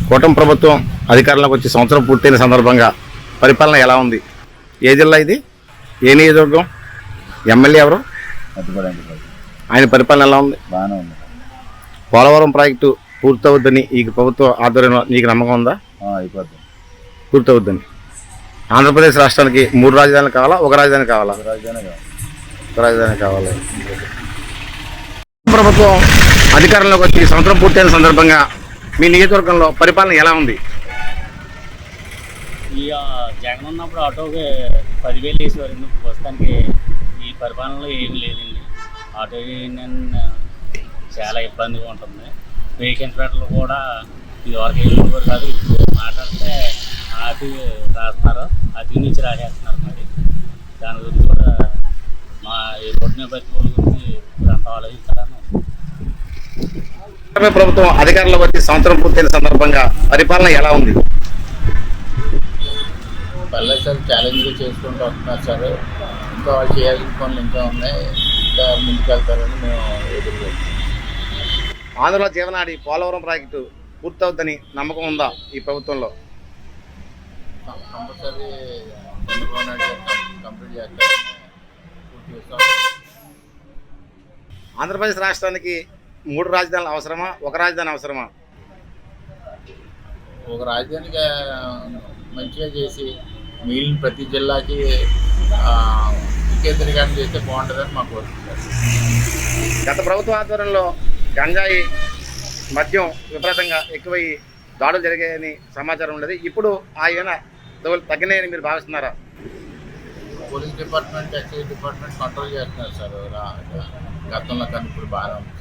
కూటమి ప్రభుత్వం అధికారంలోకి వచ్చి సంవత్సరం పూర్తయిన సందర్భంగా పరిపాలన ఎలా ఉంది? ఏ జిల్లా ఇది? ఏ నియోజకవర్గం? ఎమ్మెల్యే ఎవరు? ఆయన పరిపాలన ఎలా ఉంది? బాగానే ఉంది. పోలవరం ప్రాజెక్టు పూర్తవుద్దని ఈ ప్రభుత్వ ఆధ్వర్యంలో నీకు నమ్మకం ఉందా? అయిపోద్ది. పూర్తవుద్దని. ఆంధ్రప్రదేశ్ రాష్ట్రానికి 3 రాజధానులు కావాలా, ఒక రాజధాని కావాలా? ఒక రాజధాని కావాలి. ప్రభుత్వం అధికారంలోకి వచ్చి సంవత్సరం పూర్తయిన సందర్భంగా మీ నియోజకవర్గంలో పరిపాలన ఎలా ఉంది? ఈ జగన్ ఉన్నప్పుడు ఆటోకి 10,000 వేసేవారు. ప్రస్తుతానికి ఈ పరిపాలనలో ఏం లేదండి. ఆటో యూనియన్ చాలా ఇబ్బందిగా ఉంటుంది. వేకెంట్ రేట్లు కూడా ఇదివరకు వెళ్ళేవారు కాదు. ఇప్పుడు మాట్లాడితే ఆపి రాస్తున్నారు, అతి నుంచి రాసేస్తున్నారు. మరి దాని గురించి కూడా మా ఈ రోడ్డు బతికోళ్ళ గురించి అంత ఆలోచించాలని. ప్రభుత్వం అధికారంలోకి వచ్చి సంవత్సరం పూర్తయిన సందర్భంగా పరిపాలన ఎలా ఉంది? పల్లె సార్ ఛాలెంజ్గా చేసుకుంటూ వస్తున్నారు సార్. ఇంకా వాళ్ళు చేయాల్సిన పనులు ఇంకా ఉన్నాయి. ఇంకా ముందుకెళ్తారని మేము ఎదుర్కొంటున్నాం. ఆంధ్రలో జీవనాడి పోలవరం ప్రాజెక్టు పూర్తవుద్దని నమ్మకం ఉందా ఈ ప్రభుత్వంలో? కంపల్సరీ చంద్రబాబు నాయుడు కంప్లీట్ చేస్తారని పూర్తి చేస్తాం. ఆంధ్రప్రదేశ్ రాష్ట్రానికి 3 రాజధానులు అవసరమా, ఒక రాజధాని అవసరమా? ఒక రాజధానిగా మంచిగా చేసి మిగిలిన ప్రతి జిల్లాకి వికేంద్రీకరణ చేస్తే బాగుంటుందని మాకు కోరుకుంటారు. గత ప్రభుత్వ ఆధ్వర్యంలో గంజాయి మద్యం విపరీతంగా ఎక్కువయ్యి దాడులు జరిగాయని సమాచారం ఉండేది. ఇప్పుడు ఆయన తగ్గినాయని మీరు భావిస్తున్నారా? Police department, excise department control చేస్తున్నారు సార్. గతంలో కానీ ఇప్పుడు బాగా ఉంది.